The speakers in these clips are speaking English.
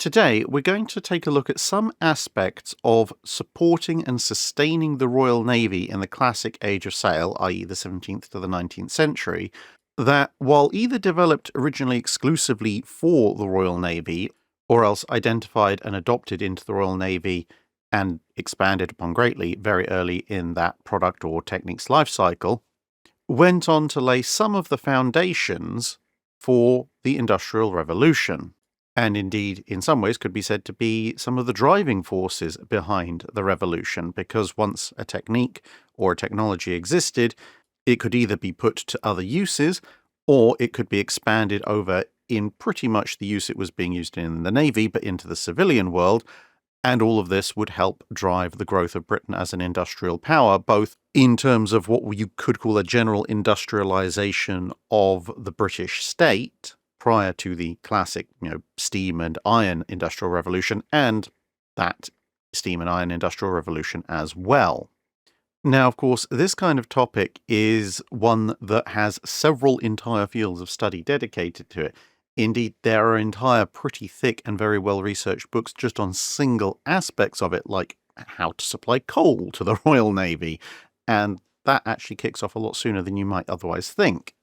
Today, we're going to take a look at some aspects of supporting and sustaining the Royal Navy in the classic Age of Sail, i.e. the 17th to the 19th century, that, while either developed originally exclusively for the Royal Navy, or else identified and adopted into the Royal Navy and expanded upon greatly very early in that product or technique's life cycle, went on to lay some of the foundations for the Industrial Revolution, and indeed, in some ways, could be said to be some of the driving forces behind the revolution, because once a technique or a technology existed, it could either be put to other uses, or it could be expanded over in pretty much the use it was being used in the Navy, but into the civilian world, and all of this would help drive the growth of Britain as an industrial power, both in terms of what you could call a general industrialization of the British state, prior to the classic, steam and iron industrial revolution, and that steam and iron industrial revolution as well. Now, of course, this kind of topic is one that has several entire fields of study dedicated to it. Indeed, there are entire pretty thick and very well-researched books just on single aspects of it, like how to supply coal to the Royal Navy, and that actually kicks off a lot sooner than you might otherwise think.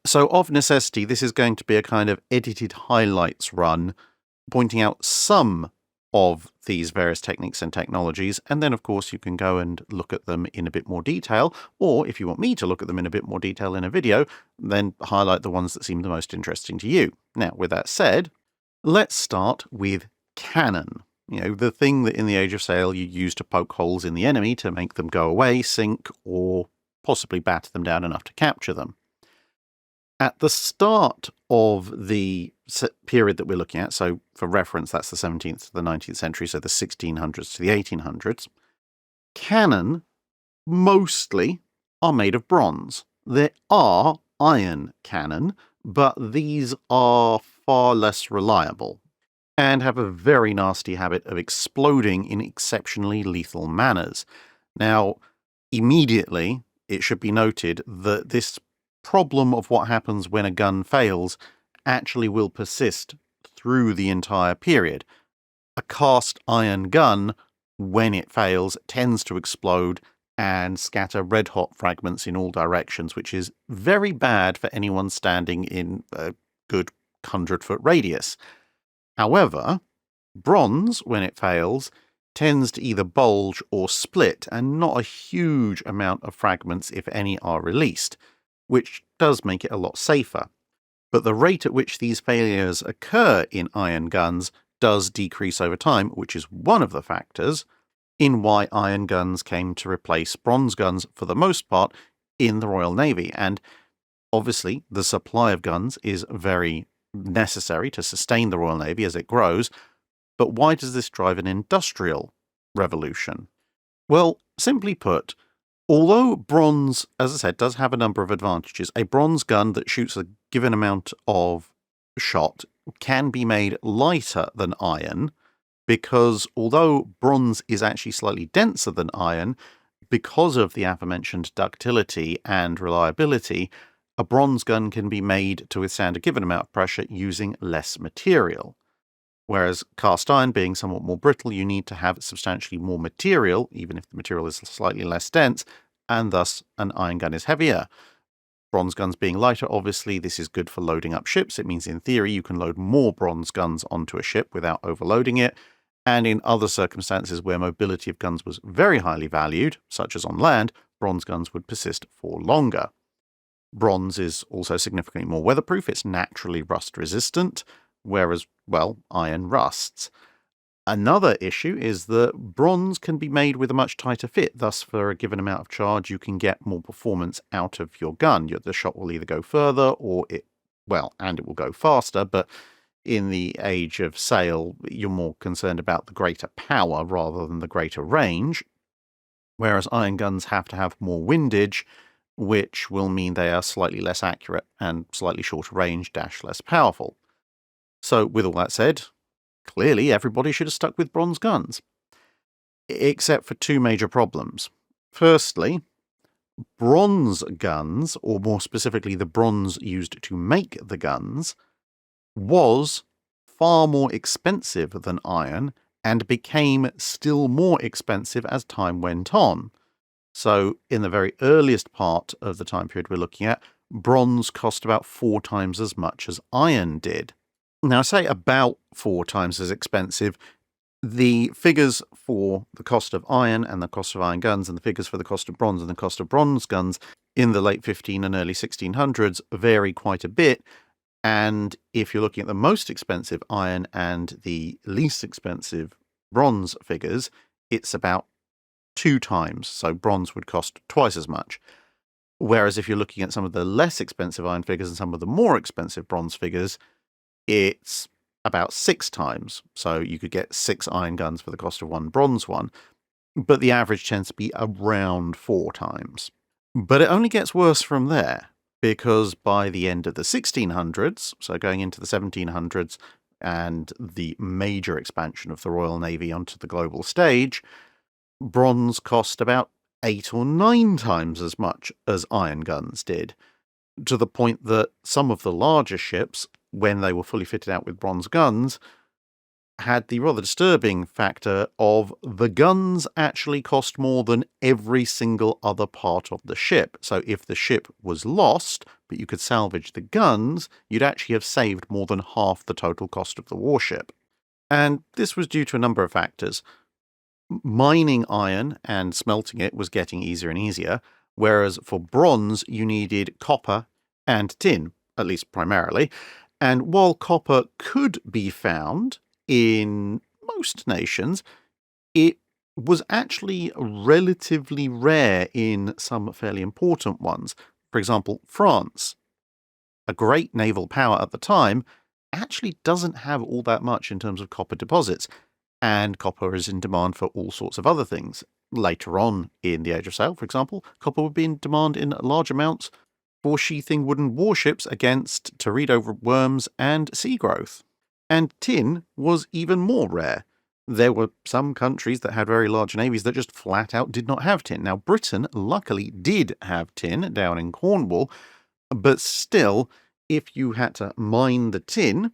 So, of necessity, this is going to be a kind of edited highlights run, pointing out some of these various techniques and technologies, and then, of course, you can go and look at them in a bit more detail, or if you want me to look at them in a bit more detail in a video, then highlight the ones that seem the most interesting to you. Now, with that said, let's start with cannon. The thing that in the Age of Sail you use to poke holes in the enemy to make them go away, sink, or possibly batter them down enough to capture them. At the start of the period that we're looking at, so for reference, that's the 17th to the 19th century, so the 1600s to the 1800s, cannon mostly are made of bronze. There are iron cannon, but these are far less reliable and have a very nasty habit of exploding in exceptionally lethal manners. Now, immediately, it should be noted that this problem of what happens when a gun fails actually will persist through the entire period. A cast iron gun, when it fails, tends to explode and scatter red-hot fragments in all directions, which is very bad for anyone standing in a good 100-foot radius. However, bronze, when it fails, tends to either bulge or split, and not a huge amount of fragments, if any, are released, which does make it a lot safer. But the rate at which these failures occur in iron guns does decrease over time, which is one of the factors in why iron guns came to replace bronze guns for the most part in the Royal Navy. And obviously, the supply of guns is very necessary to sustain the Royal Navy as it grows. But why does this drive an industrial revolution? Well, simply put, although bronze, as I said, does have a number of advantages, a bronze gun that shoots a given amount of shot can be made lighter than iron, because although bronze is actually slightly denser than iron, because of the aforementioned ductility and reliability, a bronze gun can be made to withstand a given amount of pressure using less material. Whereas cast iron being somewhat more brittle, you need to have substantially more material, even if the material is slightly less dense, and thus an iron gun is heavier. Bronze guns being lighter, obviously, this is good for loading up ships. It means, in theory, you can load more bronze guns onto a ship without overloading it. And in other circumstances where mobility of guns was very highly valued, such as on land, bronze guns would persist for longer. Bronze is also significantly more weatherproof. It's naturally rust resistant, whereas, well, iron rusts. Another issue is that bronze can be made with a much tighter fit. Thus, for a given amount of charge, you can get more performance out of your gun. The shot will either go further or it will go faster, but in the Age of Sail, you're more concerned about the greater power rather than the greater range, whereas iron guns have to have more windage, which will mean they are slightly less accurate and slightly shorter range, less powerful. So, with all that said, clearly everybody should have stuck with bronze guns. Except for two major problems. Firstly, bronze guns, or more specifically the bronze used to make the guns, was far more expensive than iron and became still more expensive as time went on. So in the very earliest part of the time period we're looking at, bronze cost about 4 times as much as iron did. Now, I say about 4 times as expensive. The figures for the cost of iron and the cost of iron guns and the figures for the cost of bronze and the cost of bronze guns in the late 15 and early 1600s vary quite a bit. And if you're looking at the most expensive iron and the least expensive bronze figures, it's about 2 times. So bronze would cost twice as much. Whereas if you're looking at some of the less expensive iron figures and some of the more expensive bronze figures, it's about 6 times. So you could get 6 iron guns for the cost of 1 bronze one, but the average tends to be around 4 times. But it only gets worse from there, because by the end of the 1600s, so going into the 1700s and the major expansion of the Royal Navy onto the global stage, bronze cost about 8 or 9 times as much as iron guns did, to the point that some of the larger ships, when they were fully fitted out with bronze guns, had the rather disturbing factor of the guns actually cost more than every single other part of the ship. So if the ship was lost, but you could salvage the guns, you'd actually have saved more than half the total cost of the warship. And this was due to a number of factors. Mining iron and smelting it was getting easier and easier, whereas for bronze you needed copper and tin, at least primarily. And while copper could be found in most nations, it was actually relatively rare in some fairly important ones. For example, France, a great naval power at the time, actually doesn't have all that much in terms of copper deposits. And copper is in demand for all sorts of other things. Later on in the Age of Sail, for example, copper would be in demand in large amounts for sheathing wooden warships against teredo worms and sea growth. And tin was even more rare. There were some countries that had very large navies that just flat out did not have tin. Now, Britain luckily did have tin down in Cornwall, but still, if you had to mine the tin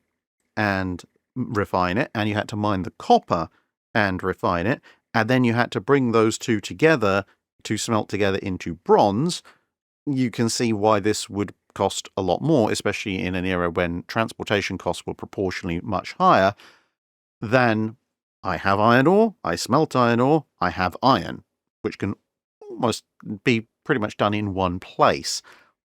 and refine it, and you had to mine the copper and refine it, and then you had to bring those two together to smelt together into bronze, you can see why this would cost a lot more, especially in an era when transportation costs were proportionally much higher than I have iron ore, I smelt iron ore, I have iron, which can almost be pretty much done in one place.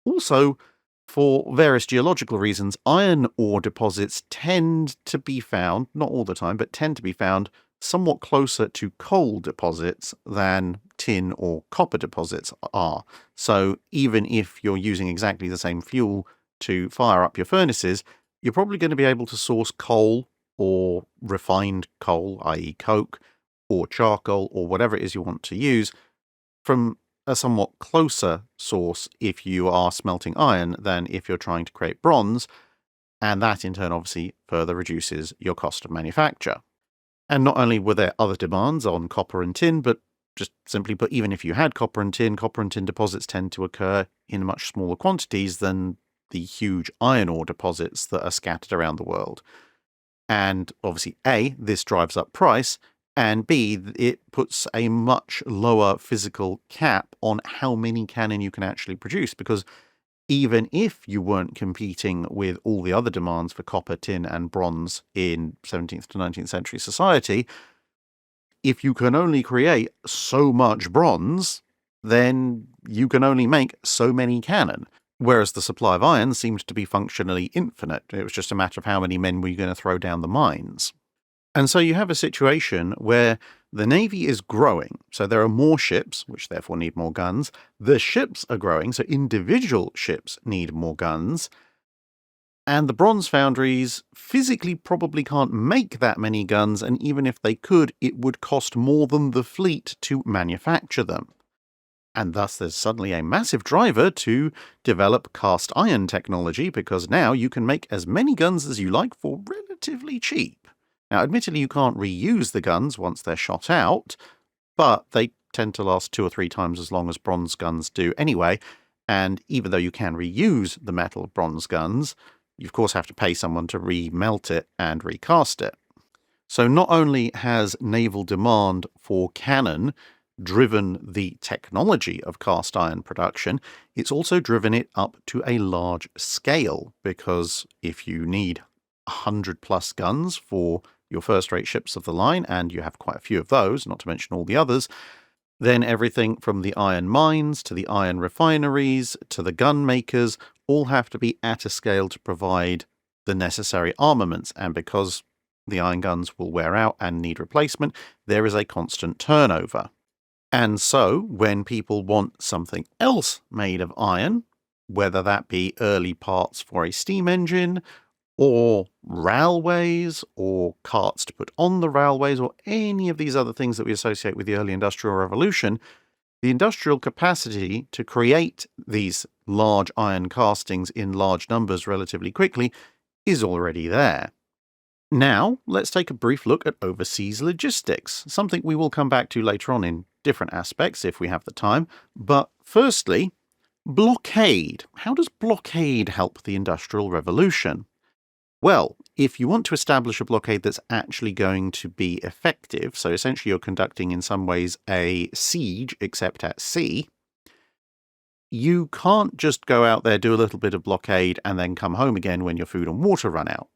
Also, for various geological reasons, iron ore deposits tend to be found, not all the time, but tend to be found somewhat closer to coal deposits than tin or copper deposits are. So even if you're using exactly the same fuel to fire up your furnaces, you're probably going to be able to source coal or refined coal, i.e. coke, or charcoal, or whatever it is you want to use, from a somewhat closer source if you are smelting iron than if you're trying to create bronze, and that in turn obviously further reduces your cost of manufacture. And not only were there other demands on copper and tin, but just simply put, even if you had copper and tin deposits tend to occur in much smaller quantities than the huge iron ore deposits that are scattered around the world. And obviously, A, this drives up price, and B, it puts a much lower physical cap on how many cannon you can actually produce, because even if you weren't competing with all the other demands for copper, tin, and bronze in 17th to 19th century society, if you can only create so much bronze, then you can only make so many cannon. Whereas the supply of iron seemed to be functionally infinite. It was just a matter of how many men were you going to throw down the mines. And so you have a situation where the Navy is growing, so there are more ships, which therefore need more guns. The ships are growing, so individual ships need more guns. And the bronze foundries physically probably can't make that many guns, and even if they could, it would cost more than the fleet to manufacture them. And thus there's suddenly a massive driver to develop cast iron technology, because now you can make as many guns as you like for relatively cheap. Now, admittedly, you can't reuse the guns once they're shot out, but they tend to last 2 or 3 times as long as bronze guns do anyway, and even though you can reuse the metal of bronze guns, you of course have to pay someone to remelt it and recast it. So not only has naval demand for cannon driven the technology of cast iron production, it's also driven it up to a large scale, because if you need 100 plus guns for your first-rate ships of the line, and you have quite a few of those, not to mention all the others, then everything from the iron mines to the iron refineries to the gun makers all have to be at a scale to provide the necessary armaments, and because the iron guns will wear out and need replacement, there is a constant turnover. And so, when people want something else made of iron, whether that be early parts for a steam engine, or railways, or carts to put on the railways, or any of these other things that we associate with the early Industrial Revolution, the industrial capacity to create these large iron castings in large numbers relatively quickly is already there. Now, let's take a brief look at overseas logistics, something we will come back to later on in different aspects if we have the time. But firstly, blockade. How does blockade help the Industrial Revolution? Well, if you want to establish a blockade that's actually going to be effective, so essentially you're conducting in some ways a siege except at sea, you can't just go out there, do a little bit of blockade, and then come home again when your food and water run out.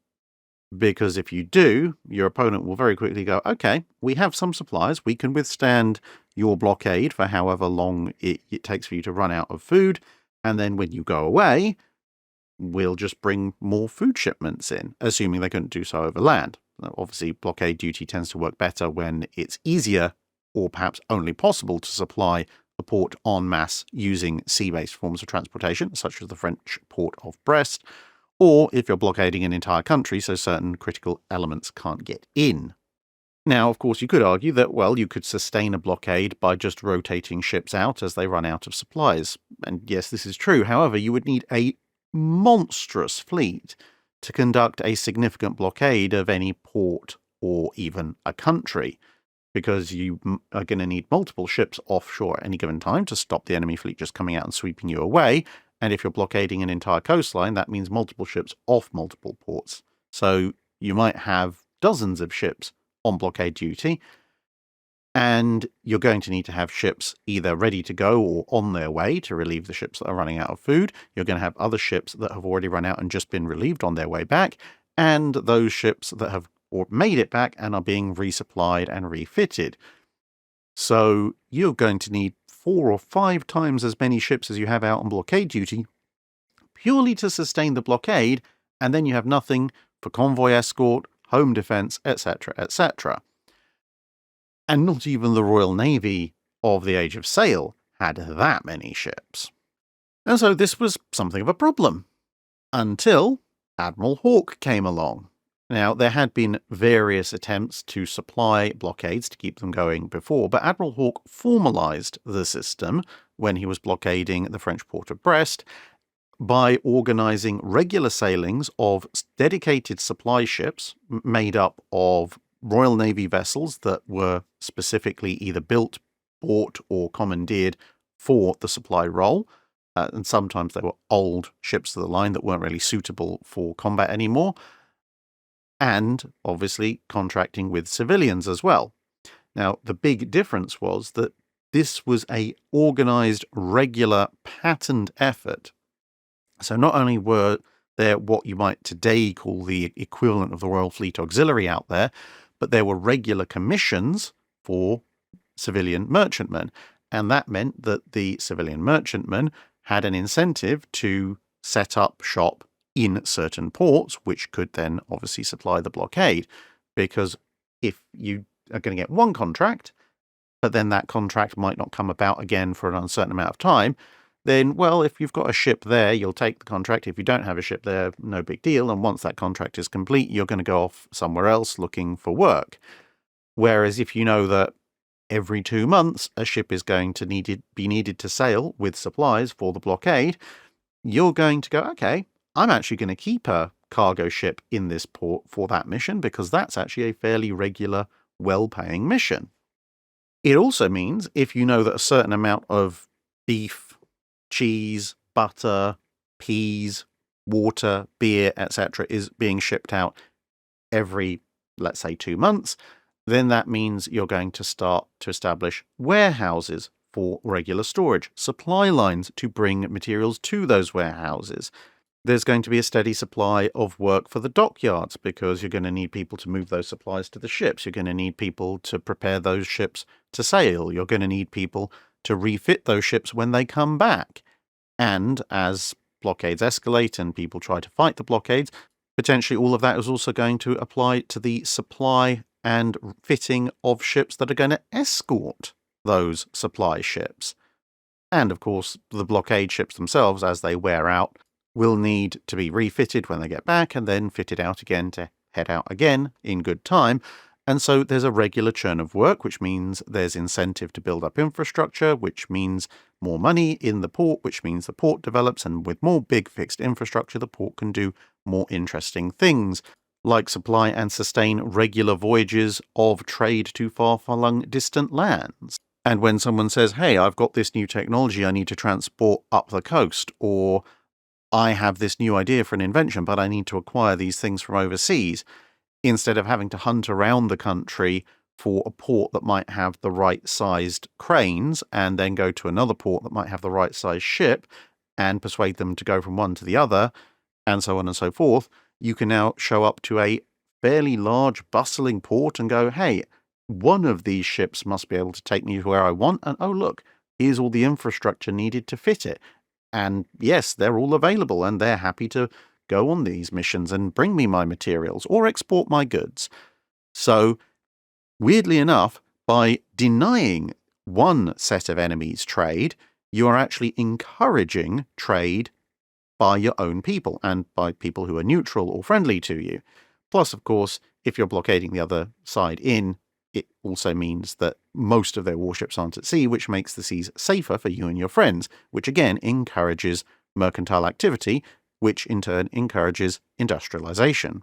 Because if you do, your opponent will very quickly go, okay, we have some supplies, we can withstand your blockade for however long it takes for you to run out of food, and then when you go away, we'll just bring more food shipments in, assuming they couldn't do so over land. Obviously, blockade duty tends to work better when it's easier, or perhaps only possible, to supply a port en masse using sea-based forms of transportation, such as the French port of Brest, or if you're blockading an entire country so certain critical elements can't get in. Now, of course, you could argue that, well, you could sustain a blockade by just rotating ships out as they run out of supplies. And yes, this is true. However, you would need a monstrous fleet to conduct a significant blockade of any port or even a country, because you are going to need multiple ships offshore at any given time to stop the enemy fleet just coming out and sweeping you away. And if you're blockading an entire coastline, that means multiple ships off multiple ports. So you might have dozens of ships on blockade duty, and you're going to need to have ships either ready to go or on their way to relieve the ships that are running out of food. You're going to have other ships that have already run out and just been relieved on their way back, and those ships that have made it back and are being resupplied and refitted. So you're going to need 4 or 5 times as many ships as you have out on blockade duty purely to sustain the blockade, and then you have nothing for convoy escort, home defense, etc., etc. And not even the Royal Navy of the Age of Sail had that many ships. And so this was something of a problem, until Admiral Hawke came along. Now, there had been various attempts to supply blockades to keep them going before, but Admiral Hawke formalized the system when he was blockading the French port of Brest by organizing regular sailings of dedicated supply ships made up of Royal Navy vessels that were specifically either built, bought, or commandeered for the supply role. And sometimes they were old ships of the line that weren't really suitable for combat anymore. And obviously contracting with civilians as well. Now, the big difference was that this was a organized, regular, patterned effort. So not only were there what you might today call the equivalent of the Royal Fleet Auxiliary out there, but there were regular commissions for civilian merchantmen. And that meant that the civilian merchantmen had an incentive to set up shop in certain ports, which could then obviously supply the blockade. Because if you are going to get one contract, but then that contract might not come about again for an uncertain amount of time, then, well, if you've got a ship there, you'll take the contract. If you don't have a ship there, no big deal. And once that contract is complete, you're going to go off somewhere else looking for work. Whereas if you know that every 2 months a ship is going to be needed to sail with supplies for the blockade, you're going to go, okay, I'm actually going to keep a cargo ship in this port for that mission, because that's actually a fairly regular, well-paying mission. It also means if you know that a certain amount of beef, cheese, butter, peas, water, beer, etc. is being shipped out every, let's say, 2 months, then that means you're going to start to establish warehouses for regular storage, supply lines to bring materials to those warehouses. There's going to be a steady supply of work for the dockyards because you're going to need people to move those supplies to the ships. You're going to need people to prepare those ships to sail. You're going to need people to refit those ships when they come back. And as blockades escalate and people try to fight the blockades, potentially all of that is also going to apply to the supply and fitting of ships that are going to escort those supply ships. And of course, the blockade ships themselves, as they wear out, will need to be refitted when they get back and then fitted out again to head out again in good time. And so there's a regular churn of work, which means there's incentive to build up infrastructure, which means more money in the port, which means the port develops. And with more big fixed infrastructure, the port can do more interesting things, like supply and sustain regular voyages of trade to far-flung distant lands. And when someone says, hey, I've got this new technology I need to transport up the coast, or I have this new idea for an invention, but I need to acquire these things from overseas, instead of having to hunt around the country for a port that might have the right-sized cranes and then go to another port that might have the right-sized ship and persuade them to go from one to the other, and so on and so forth, you can now show up to a fairly large, bustling port and go, hey, one of these ships must be able to take me to where I want, and oh look, here's all the infrastructure needed to fit it. And yes, they're all available, and they're happy to go on these missions and bring me my materials or export my goods. So, weirdly enough, by denying one set of enemies trade, you are actually encouraging trade by your own people and by people who are neutral or friendly to you. Plus, of course, if you're blockading the other side in, it also means that most of their warships aren't at sea, which makes the seas safer for you and your friends, which again encourages mercantile activity, which in turn encourages industrialization.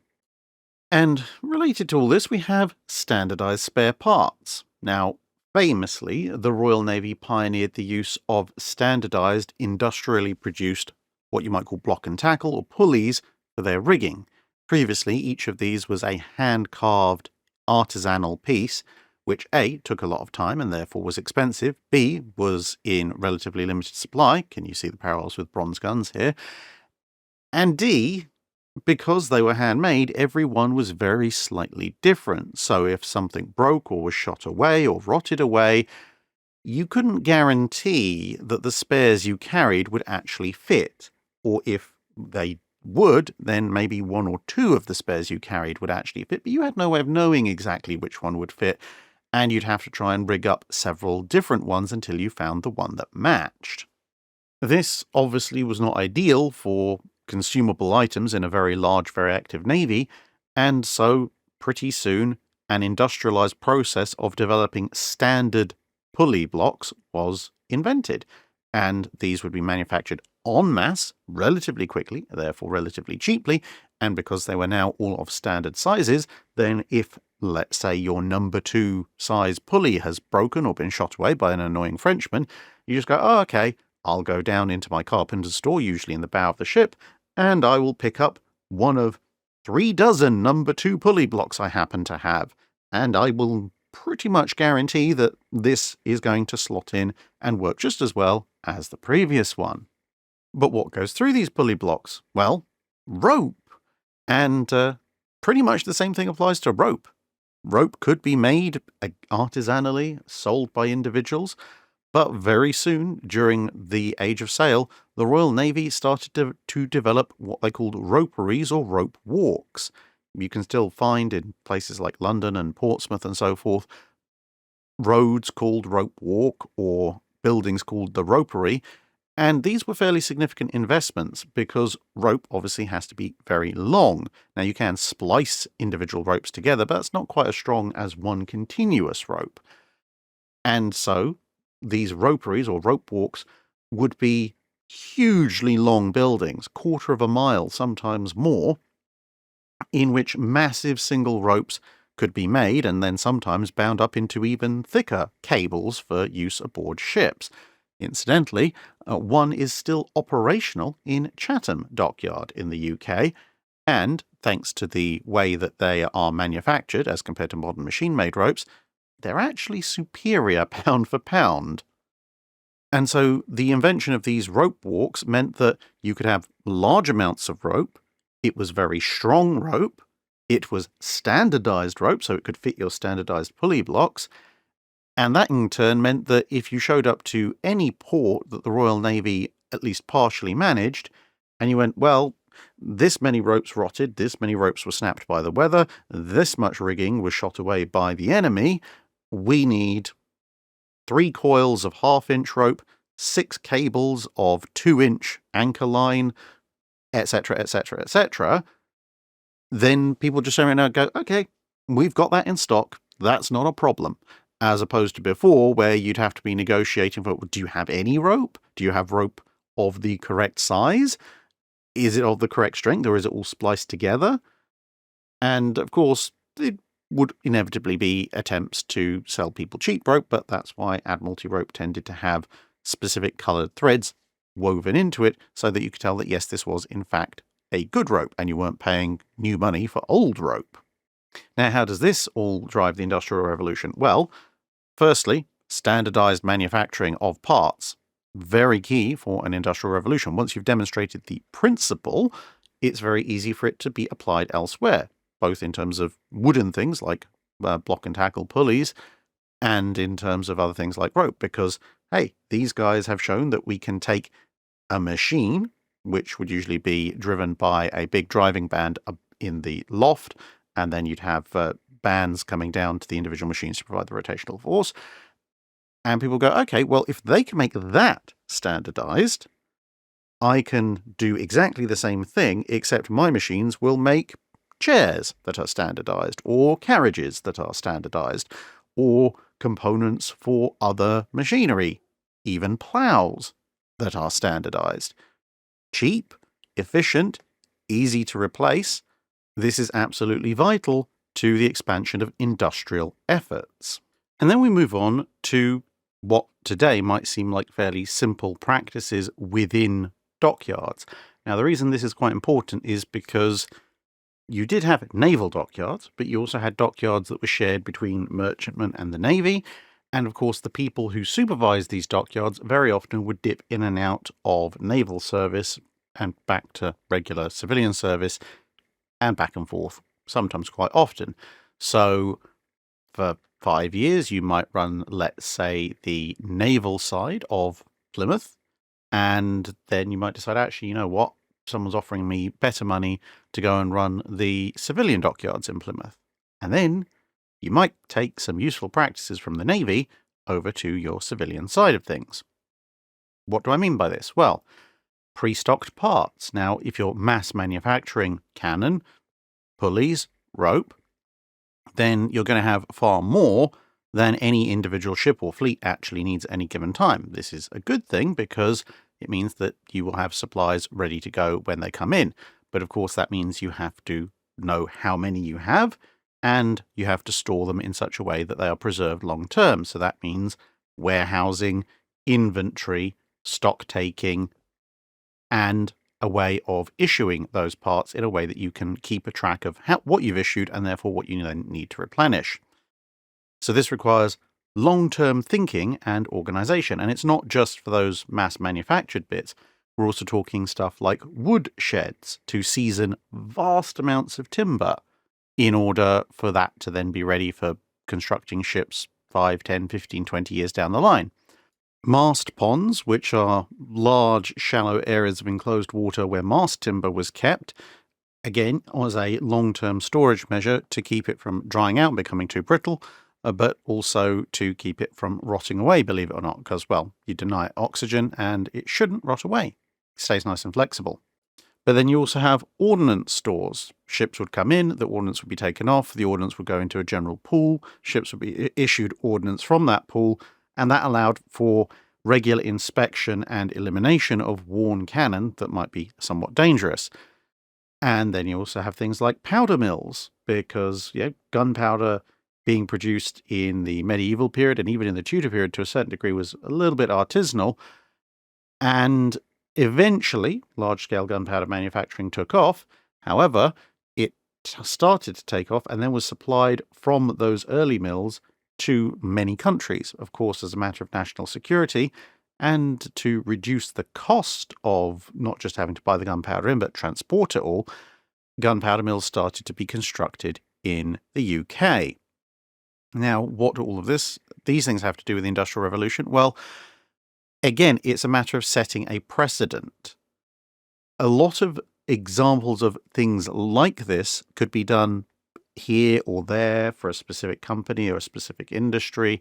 And related to all this, we have standardized spare parts. Now, famously, the Royal Navy pioneered the use of standardized, industrially produced, what you might call block and tackle, or pulleys, for their rigging. Previously, each of these was a hand-carved, artisanal piece, which A, took a lot of time and therefore was expensive, B, was in relatively limited supply, can you see the parallels with bronze guns here, and D, because they were handmade, every one was very slightly different. So if something broke or was shot away or rotted away, you couldn't guarantee that the spares you carried would actually fit. Or if they would, then maybe one or two of the spares you carried would actually fit, but you had no way of knowing exactly which one would fit, and you'd have to try and rig up several different ones until you found the one that matched. This obviously was not ideal for consumable items in a very large, very active navy, and so pretty soon an industrialized process of developing standard pulley blocks was invented, and these would be manufactured en masse relatively quickly, therefore relatively cheaply, and because they were now all of standard sizes, then if, let's say, your number 2 size pulley has broken or been shot away by an annoying Frenchman, you just go, oh, okay, I'll go down into my carpenter's store, usually in the bow of the ship, and I will pick up one of 3 dozen number 2 pulley blocks I happen to have, and I will pretty much guarantee that this is going to slot in and work just as well as the previous one. But what goes through these pulley blocks? Well, rope. And pretty much the same thing applies to rope. Rope could be made artisanally, sold by individuals, but very soon, during the Age of Sail, the Royal Navy started to develop what they called roperies or rope walks. You can still find in places like London and Portsmouth and so forth, roads called Rope Walk or buildings called the Ropery, and these were fairly significant investments because rope obviously has to be very long. Now you can splice individual ropes together, but that's not quite as strong as one continuous rope. And so these roperies or rope walks would be hugely long buildings, 1/4 of a mile, sometimes more, in which massive single ropes could be made and then sometimes bound up into even thicker cables for use aboard ships. Incidentally, one is still operational in Chatham Dockyard in the UK, and thanks to the way that they are manufactured as compared to modern machine-made ropes, they're actually superior pound for pound. And so the invention of these rope walks meant that you could have large amounts of rope, it was very strong rope, it was standardized rope, so it could fit your standardized pulley blocks, and that in turn meant that if you showed up to any port that the Royal Navy at least partially managed, and you went, well, this many ropes rotted, this many ropes were snapped by the weather, this much rigging was shot away by the enemy, we need 3 coils of half-inch rope, 6 cables of 2-inch anchor line, etc., etc., etc., then people just turn around and go, okay, we've got that in stock, that's not a problem. As opposed to before, where you'd have to be negotiating for, do you have any rope? Do you have rope of the correct size? Is it of the correct strength, or is it all spliced together? And of course, it would inevitably be attempts to sell people cheap rope, but that's why Admiralty rope tended to have specific coloured threads woven into it, so that you could tell that, yes, this was in fact a good rope, and you weren't paying new money for old rope. Now, how does this all drive the Industrial Revolution? Well, firstly, standardized manufacturing of parts. Very key for an industrial revolution. Once you've demonstrated the principle, it's very easy for it to be applied elsewhere, both in terms of wooden things like block and tackle pulleys, and in terms of other things like rope, because, hey, these guys have shown that we can take a machine, which would usually be driven by a big driving band in the loft, and then you'd have bands coming down to the individual machines to provide the rotational force. And people go, okay, well, if they can make that standardized, I can do exactly the same thing, except my machines will make chairs that are standardized, or carriages that are standardized, or components for other machinery, even plows that are standardized. Cheap, efficient, easy to replace. This is absolutely vital to the expansion of industrial efforts. And then we move on to what today might seem like fairly simple practices within dockyards. Now, the reason this is quite important is because you did have naval dockyards, but you also had dockyards that were shared between merchantmen and the Navy. And of course, the people who supervised these dockyards very often would dip in and out of naval service and back to regular civilian service, and back and forth, sometimes quite often. So for 5 years, you might run, let's say, the naval side of Plymouth, and then you might decide, actually, you know what? Someone's offering me better money to go and run the civilian dockyards in Plymouth. And then you might take some useful practices from the Navy over to your civilian side of things. What do I mean by this? Well, pre-stocked parts. Now, if you're mass manufacturing cannon, pulleys, rope, then you're going to have far more than any individual ship or fleet actually needs at any given time. This is a good thing because it means that you will have supplies ready to go when they come in. But of course, that means you have to know how many you have, and you have to store them in such a way that they are preserved long term. So that means warehousing, inventory, stock taking, and a way of issuing those parts in a way that you can keep a track of what you've issued and therefore what you then need to replenish. So this requires long-term thinking and organization. And it's not just for those mass manufactured bits. We're also talking stuff like wood sheds to season vast amounts of timber in order for that to then be ready for constructing ships 5, 10, 15, 20 years down the line. Mast ponds, which are large, shallow areas of enclosed water where mast timber was kept, again, was a long-term storage measure to keep it from drying out and becoming too brittle, but also to keep it from rotting away, believe it or not, because, well, you deny it oxygen and it shouldn't rot away. It stays nice and flexible. But then you also have ordnance stores. Ships would come in, the ordnance would be taken off, the ordnance would go into a general pool, ships would be issued ordnance from that pool, and that allowed for regular inspection and elimination of worn cannon that might be somewhat dangerous. And then you also have things like powder mills, because gunpowder being produced in the medieval period and even in the Tudor period to a certain degree was a little bit artisanal. And eventually, large-scale gunpowder manufacturing took off. However, it started to take off and then was supplied from those early mills to many countries, of course, as a matter of national security, and to reduce the cost of not just having to buy the gunpowder in, but transport it all. Gunpowder mills started to be constructed in the UK. Now, what do all of these things have to do with the Industrial Revolution? Well, again, it's a matter of setting a precedent. A lot of examples of things like this could be done here or there for a specific company or a specific industry.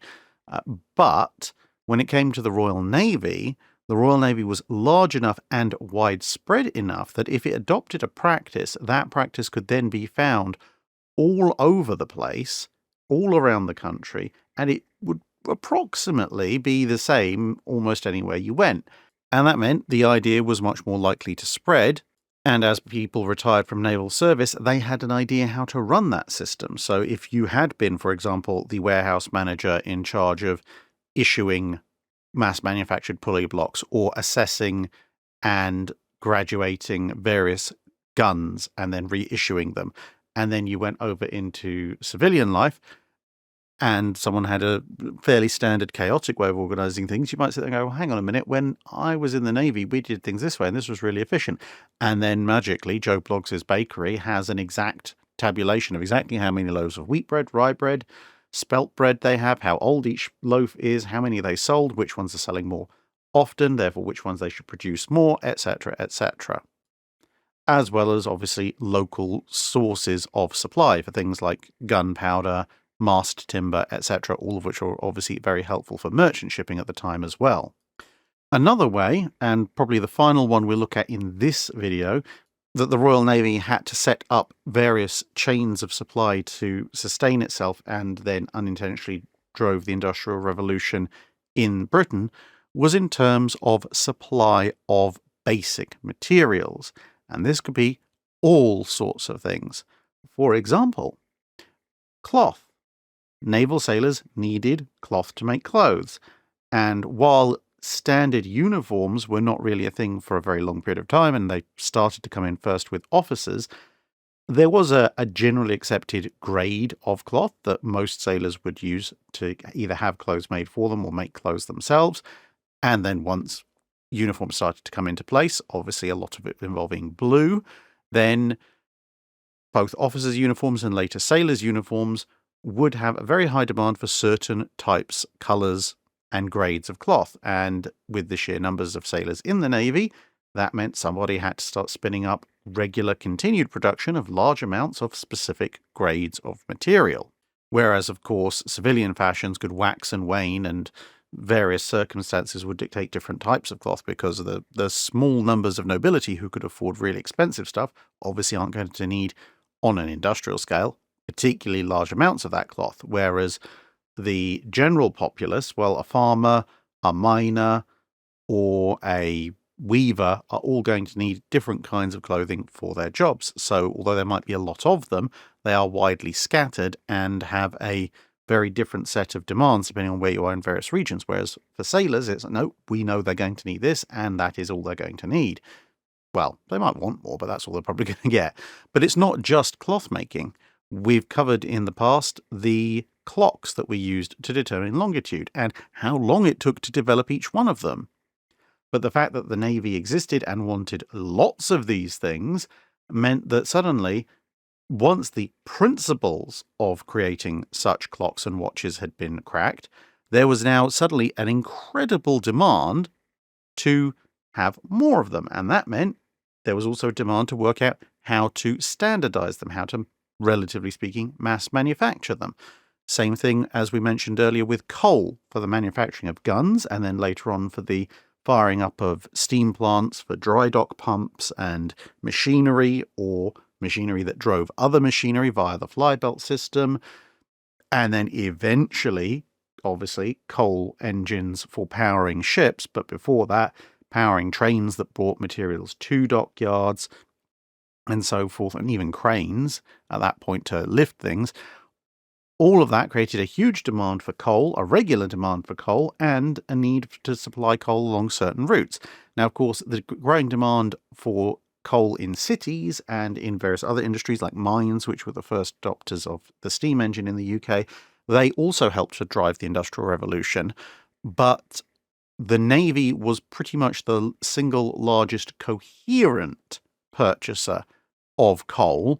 But when it came to the Royal Navy was large enough and widespread enough that if it adopted a practice, that practice could then be found all over the place, all around the country, and it would approximately be the same almost anywhere you went. And that meant the idea was much more likely to spread. And as people retired from naval service, they had an idea how to run that system. So if you had been, for example, the warehouse manager in charge of issuing mass-manufactured pulley blocks or assessing and graduating various guns and then reissuing them, and then you went over into civilian life, and someone had a fairly standard chaotic way of organizing things, you might sit there and go, well, hang on a minute, when I was in the Navy, we did things this way, and this was really efficient. And then magically, Joe Bloggs' bakery has an exact tabulation of exactly how many loaves of wheat bread, rye bread, spelt bread they have, how old each loaf is, how many they sold, which ones are selling more often, therefore which ones they should produce more, etc., etc. As well as, obviously, local sources of supply for things like gunpowder, mast timber, etc., all of which are obviously very helpful for merchant shipping at the time as well. Another way, and probably the final one we'll look at in this video, that the Royal Navy had to set up various chains of supply to sustain itself and then unintentionally drove the Industrial Revolution in Britain was in terms of supply of basic materials. And this could be all sorts of things. For example, cloth. Naval sailors needed cloth to make clothes. And while standard uniforms were not really a thing for a very long period of time, and they started to come in first with officers, there was a generally accepted grade of cloth that most sailors would use to either have clothes made for them or make clothes themselves. And then once uniforms started to come into place, obviously a lot of it involving blue, then both officers' uniforms and later sailors' uniforms would have a very high demand for certain types, colours, and grades of cloth. And with the sheer numbers of sailors in the Navy, that meant somebody had to start spinning up regular continued production of large amounts of specific grades of material. Whereas, of course, civilian fashions could wax and wane, and various circumstances would dictate different types of cloth, because of the small numbers of nobility who could afford really expensive stuff obviously aren't going to need, on an industrial scale, particularly large amounts of that cloth, whereas the general populace, well, a farmer, a miner, or a weaver are all going to need different kinds of clothing for their jobs. So although there might be a lot of them, they are widely scattered and have a very different set of demands depending on where you are in various regions. Whereas for sailors, it's no, we know they're going to need this, and that is all they're going to need. Well, they might want more, but that's all they're probably going to get. But it's not just cloth making. We've covered in the past the clocks that we used to determine longitude and how long it took to develop each one of them. But the fact that the Navy existed and wanted lots of these things meant that suddenly, once the principles of creating such clocks and watches had been cracked, there was now suddenly an incredible demand to have more of them. And that meant there was also a demand to work out how to standardize them, how to, relatively speaking, mass manufacture them. Same thing as we mentioned earlier with coal for the manufacturing of guns, and then later on for the firing up of steam plants for dry dock pumps and machinery, or machinery that drove other machinery via the flybelt system. And then eventually, obviously, coal engines for powering ships, but before that, powering trains that brought materials to dockyards and so forth, and even cranes at that point to lift things. All of that created a huge demand for coal, a regular demand for coal, and a need to supply coal along certain routes. Now, of course, the growing demand for coal in cities and in various other industries like mines, which were the first adopters of the steam engine in the UK, they also helped to drive the Industrial Revolution. But the Navy was pretty much the single largest coherent purchaser of coal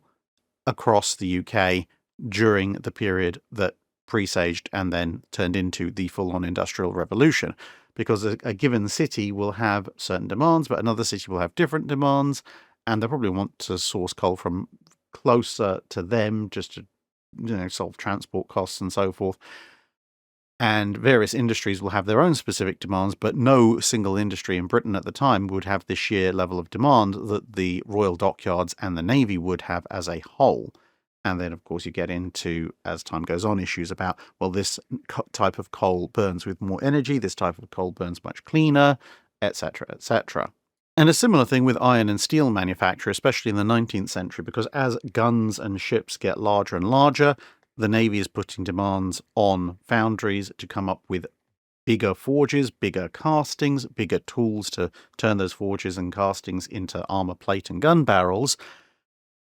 across the UK during the period that presaged and then turned into the full-on Industrial Revolution. Because a given city will have certain demands, but another city will have different demands, and they'll probably want to source coal from closer to them just to solve transport costs and so forth. And various industries will have their own specific demands, but no single industry in Britain at the time would have the sheer level of demand that the Royal Dockyards and the Navy would have as a whole. And then, of course, you get into, as time goes on, issues about, well, this type of coal burns with more energy, this type of coal burns much cleaner, etc., etc. And a similar thing with iron and steel manufacture, especially in the 19th century, because as guns and ships get larger and larger, the Navy is putting demands on foundries to come up with bigger forges, bigger castings, bigger tools to turn those forges and castings into armor plate and gun barrels.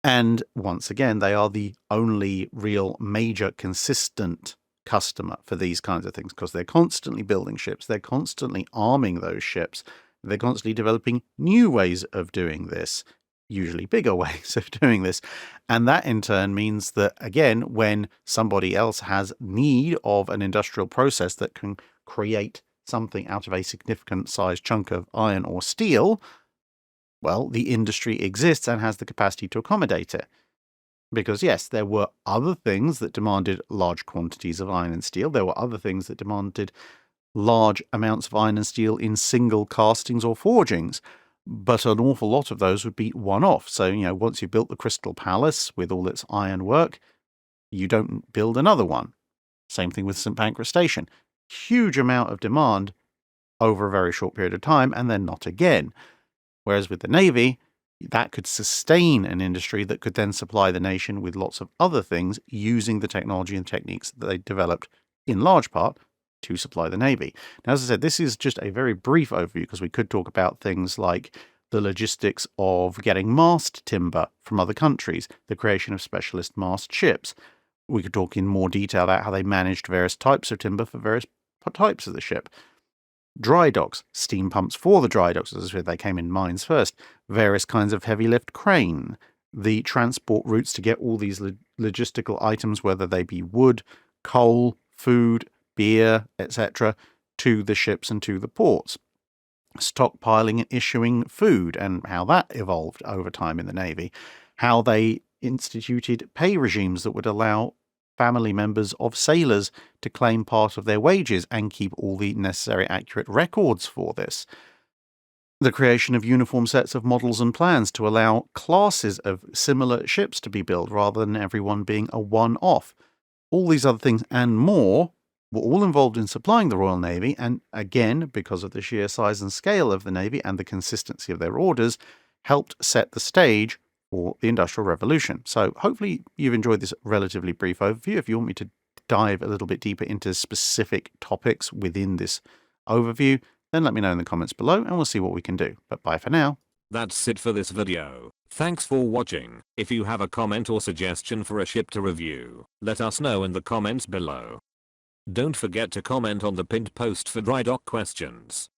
And once again, they are the only real major consistent customer for these kinds of things because they're constantly building ships, they're constantly arming those ships, they're constantly developing new ways of doing this, usually bigger ways of doing this. And that in turn means that, again, when somebody else has need of an industrial process that can create something out of a significant sized chunk of iron or steel, well, the industry exists and has the capacity to accommodate it. Because, yes, there were other things that demanded large quantities of iron and steel. There were other things that demanded large amounts of iron and steel in single castings or forgings. But an awful lot of those would be one-off. So, once you've built the Crystal Palace with all its ironwork, you don't build another one. Same thing with St. Pancras Station. Huge amount of demand over a very short period of time, and then not again. Whereas with the Navy, that could sustain an industry that could then supply the nation with lots of other things using the technology and techniques that they developed in large part to supply the Navy. Now, as I said, this is just a very brief overview because we could talk about things like the logistics of getting mast timber from other countries, the creation of specialist mast ships. We could talk in more detail about how they managed various types of timber for various types of the ship. Dry docks, steam pumps for the dry docks, as they came in mines first, various kinds of heavy lift crane, the transport routes to get all these logistical items, whether they be wood, coal, food, beer, etc., to the ships and to the ports. Stockpiling and issuing food and how that evolved over time in the Navy. How they instituted pay regimes that would allow family members of sailors to claim part of their wages and keep all the necessary accurate records for this. The creation of uniform sets of models and plans to allow classes of similar ships to be built rather than everyone being a one-off. All these other things and more were all involved in supplying the Royal Navy, and again, because of the sheer size and scale of the Navy and the consistency of their orders, helped set the stage for the Industrial Revolution. So hopefully you've enjoyed this relatively brief overview. If you want me to dive a little bit deeper into specific topics within this overview, then let me know in the comments below and we'll see what we can do. But bye for now. That's it for this video. Thanks for watching. If you have a comment or suggestion for a ship to review, let us know in the comments below. Don't forget to comment on the pinned post for dry dock questions.